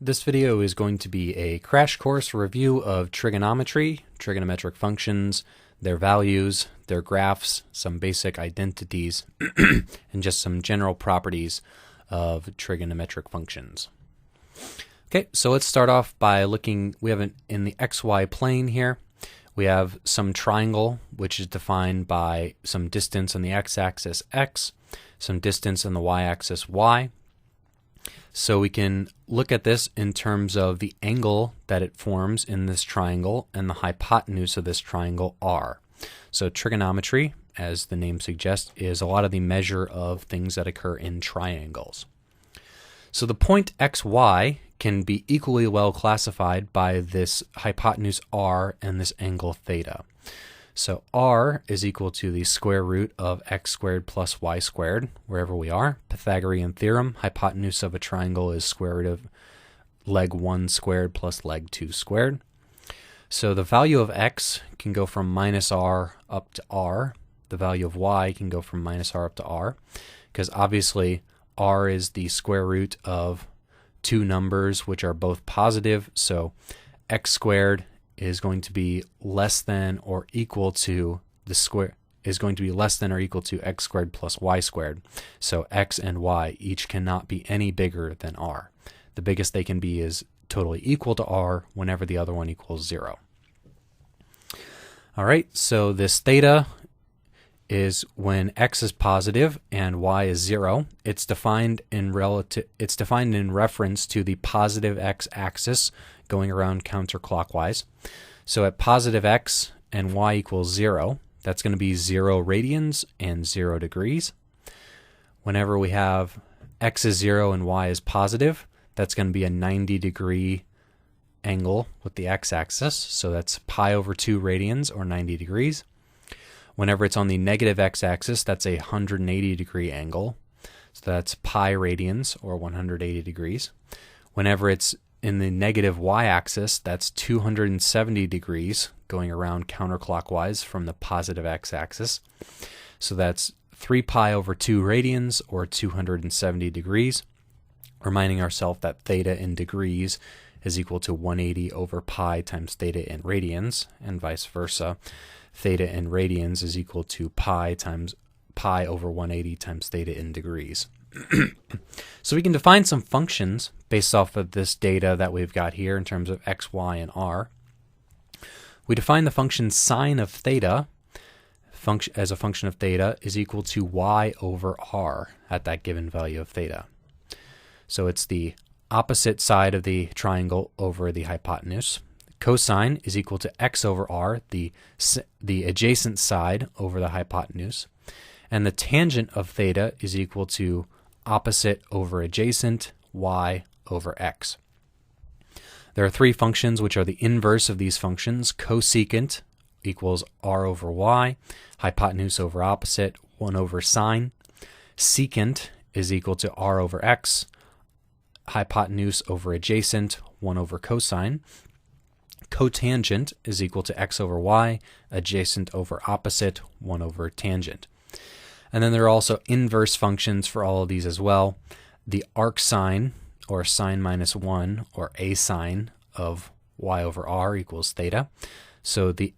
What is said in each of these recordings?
This video is going to be a crash course review of trigonometry, trigonometric functions, their values, their graphs, some basic identities, and just some general properties of trigonometric functions. Okay, so let's start off by looking, we have in the xy plane here, we have some triangle, which is defined by some distance on the x-axis x, some distance on the y-axis y. So we can look at this in terms of the angle that it forms in this triangle and the hypotenuse of this triangle r. So trigonometry, as the name suggests, is a lot of the measure of things that occur in triangles. So the point xy can be equally well classified by this hypotenuse r and this angle theta. So r is equal to the square root of x squared plus y squared, wherever we are. Pythagorean theorem, hypotenuse of a triangle is square root of leg 1 squared plus leg 2 squared. So the value of x can go from minus r up to r. The value of y can go from minus r up to r, because obviously r is the square root of two numbers which are both positive, so x squared is going to be less than or equal to the square is going to be less than or equal to x squared plus y squared. So x and y each cannot be any bigger than r. The biggest they can be is totally equal to r whenever the other one equals 0. All right, so this theta is when x is positive and y is 0. It's defined in reference to the positive x-axis going around counterclockwise. So at positive x and y equals 0, that's going to be 0 radians and 0 degrees. Whenever we have x is 0 and y is positive, that's going to be a 90-degree angle with the x-axis. So that's pi over 2 radians or 90 degrees. Whenever it's on the negative x-axis, that's a 180-degree angle. So that's pi radians or 180 degrees. Whenever it's in the negative y-axis, that's 270 degrees going around counterclockwise from the positive x-axis. So that's 3 pi over 2 radians or 270 degrees. Reminding ourselves that theta in degrees is equal to 180 over pi times theta in radians, and vice versa. Theta in radians is equal to pi times pi over 180 times theta in degrees. So we can define some functions based off of this data that we've got here in terms of x, y, and r. We define the function sine of theta as a function of theta is equal to y over r at that given value of theta. So it's the opposite side of the triangle over the hypotenuse. Cosine is equal to x over r, the adjacent side over the hypotenuse. And the tangent of theta is equal to opposite over adjacent, y over x. There are three functions which are the inverse of these functions. Cosecant equals r over y, hypotenuse over opposite, 1 over sine. Secant is equal to r over x, hypotenuse over adjacent, 1 over cosine. Cotangent is equal to x over y, adjacent over opposite, 1 over tangent. And then there are also inverse functions for all of these as well. The arcsine, or sine minus 1, or a sine of y over r equals theta. So the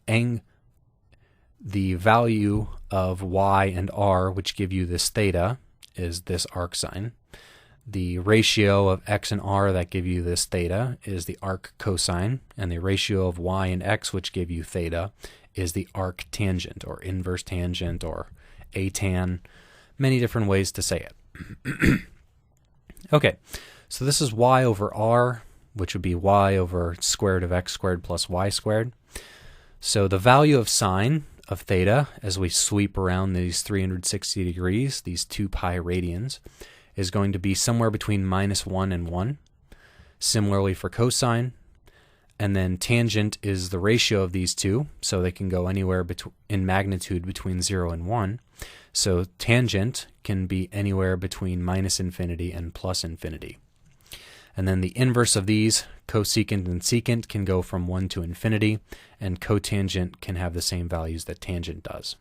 value of y and r, which give you this theta, is this arcsine. The ratio of x and r that give you this theta is the arccosine, and the ratio of y and x which give you theta is the arctangent, or inverse tangent, or atan. Many different ways to say it. Okay, so this is y over r, which would be y over square root of x squared plus y squared. So the value of sine of theta, as we sweep around these 360 degrees, these 2 pi radians, is going to be somewhere between minus 1 and 1. Similarly for cosine. And then tangent is the ratio of these two, so they can go anywhere in magnitude between 0 and 1. So tangent can be anywhere between minus infinity and plus infinity. And then the inverse of these, cosecant and secant, can go from 1 to infinity, and cotangent can have the same values that tangent does.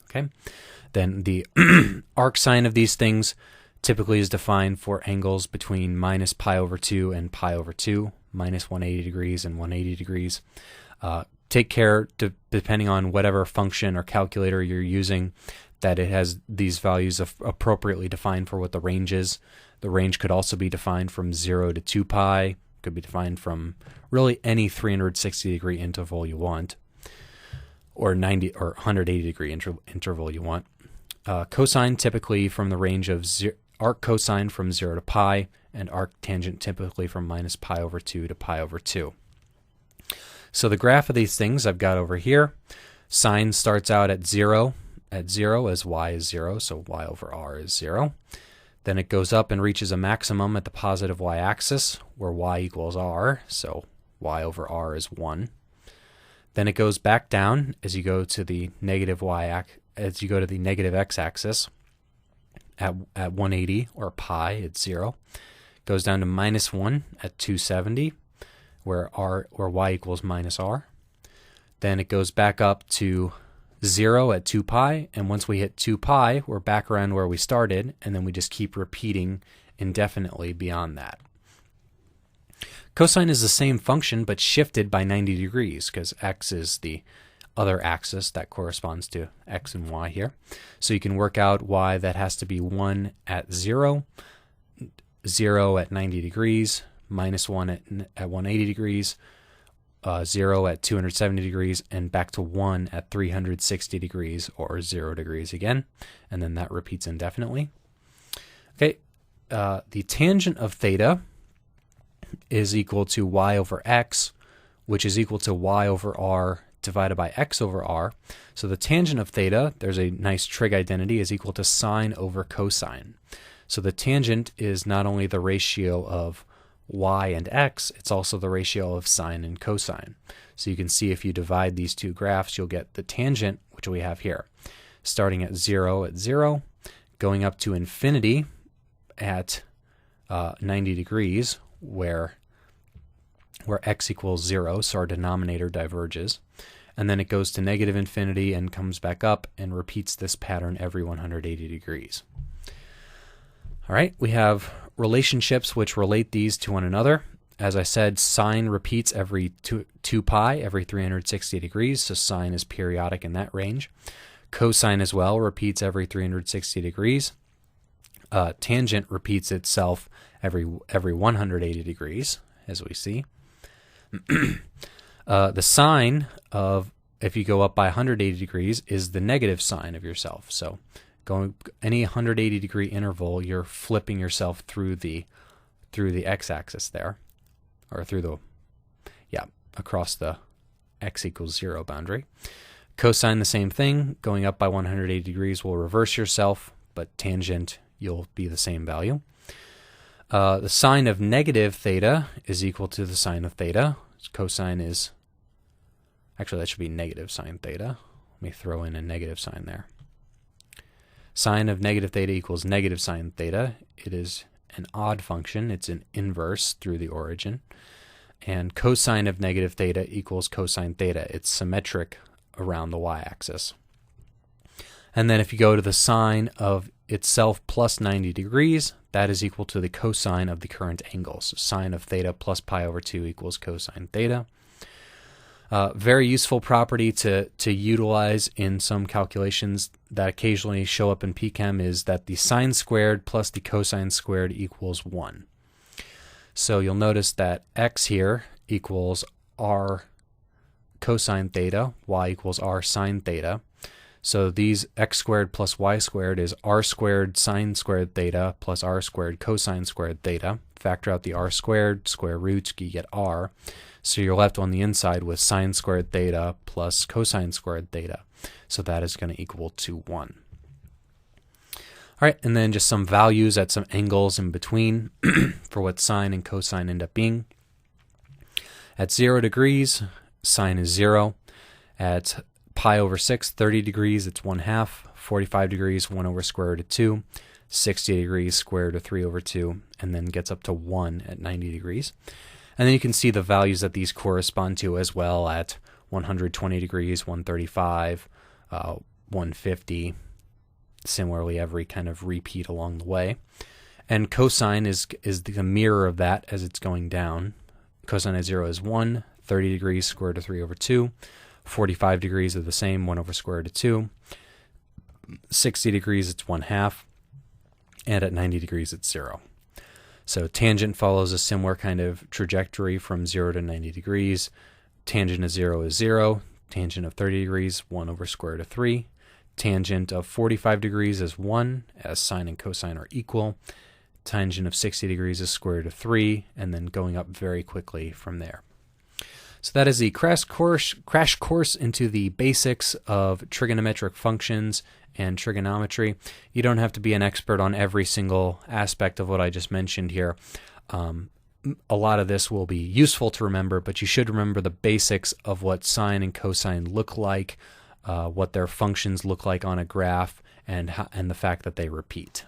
Okay? Then the arcsine of these things typically is defined for angles between minus pi over 2 and pi over 2, minus 180 degrees and 180 degrees. Take care, depending on whatever function or calculator you're using, that it has these values appropriately defined for what the range is. The range could also be defined from 0 to 2 pi, could be defined from really any 360 degree interval you want, or 90 or 180 degree interval you want. Cosine typically from the range of arc cosine from 0 to pi, and arc tangent typically from minus pi over 2 to pi over 2. So the graph of these things I've got over here. Sine starts out at 0 as y is 0, so y over r is 0. Then it goes up and reaches a maximum at the positive y-axis, where y equals r, so y over r is 1. Then it goes back down as you go to the negative negative x-axis at 180, or pi, it's 0. Goes down to minus 1 at 270, where y equals minus r. Then it goes back up to 0 at 2 pi, and once we hit 2 pi, we're back around where we started, and then we just keep repeating indefinitely beyond that. Cosine is the same function, but shifted by 90 degrees, because x is the other axis that corresponds to x and y here. So you can work out y that has to be 1 at 0, 0 at 90 degrees, minus 1 at 180 degrees, 0 at 270 degrees, and back to 1 at 360 degrees, or 0 degrees again, and then that repeats indefinitely. Okay, the tangent of theta is equal to y over x, which is equal to y over r divided by x over r. So the tangent of theta, there's a nice trig identity, is equal to sine over cosine. So the tangent is not only the ratio of y and x, it's also the ratio of sine and cosine. So you can see if you divide these two graphs, you'll get the tangent, which we have here, starting at 0 at 0, going up to infinity at 90 degrees, where x equals 0, so our denominator diverges. And then it goes to negative infinity and comes back up and repeats this pattern every 180 degrees. All right, we have relationships which relate these to one another. As I said, sine repeats every 2 pi, every 360 degrees, so sine is periodic in that range. Cosine as well repeats every 360 degrees. Tangent repeats itself every 180 degrees, as we see. The sine of, if you go up by 180 degrees, is the negative sine of yourself. So going any 180 degree interval, you're flipping yourself through the x-axis there, or across the x equals 0 boundary. Cosine, the same thing. Going up by 180 degrees will reverse yourself, but tangent, you'll be the same value. The sine of negative theta is equal to the sine of theta. Cosine is, actually that should be negative sine theta. Let me throw in a negative sign there. Sine of negative theta equals negative sine theta. It is an odd function. It's an inverse through the origin. And cosine of negative theta equals cosine theta. It's symmetric around the y-axis. And then if you go to the sine of itself plus 90 degrees, that is equal to the cosine of the current angle. So sine of theta plus pi over 2 equals cosine theta. Very useful property to utilize in some calculations that occasionally show up in PChem is that the sine squared plus the cosine squared equals 1. So you'll notice that x here equals r cosine theta, y equals r sine theta. So these x squared plus y squared is r squared sine squared theta plus r squared cosine squared theta. Factor out the r squared, square roots, you get r. So you're left on the inside with sine squared theta plus cosine squared theta. So that is going to equal to 1. All right, and then just some values at some angles in between for what sine and cosine end up being. At 0 degrees, sine is 0. At pi over 6, 30 degrees, it's 1/2. 45 degrees, 1 over square root of 2. 60 degrees, square root of 3 over 2. And then gets up to 1 at 90 degrees. And then you can see the values that these correspond to as well at 120 degrees, 135, 150, similarly, every kind of repeat along the way. And cosine is the mirror of that as it's going down. Cosine of 0 is 1, 30 degrees, square root of 3 over 2. 45 degrees are the same, 1 over square root of 2. 60 degrees, it's 1/2. And at 90 degrees, it's 0. So tangent follows a similar kind of trajectory from 0 to 90 degrees. Tangent of 0 is 0. Tangent of 30 degrees, 1 over square root of 3. Tangent of 45 degrees is 1, as sine and cosine are equal. Tangent of 60 degrees is square root of 3, and then going up very quickly from there. So that is the crash course into the basics of trigonometric functions and trigonometry. You don't have to be an expert on every single aspect of what I just mentioned here. A lot of this will be useful to remember, but you should remember the basics of what sine and cosine look like, what their functions look like on a graph, and the fact that they repeat.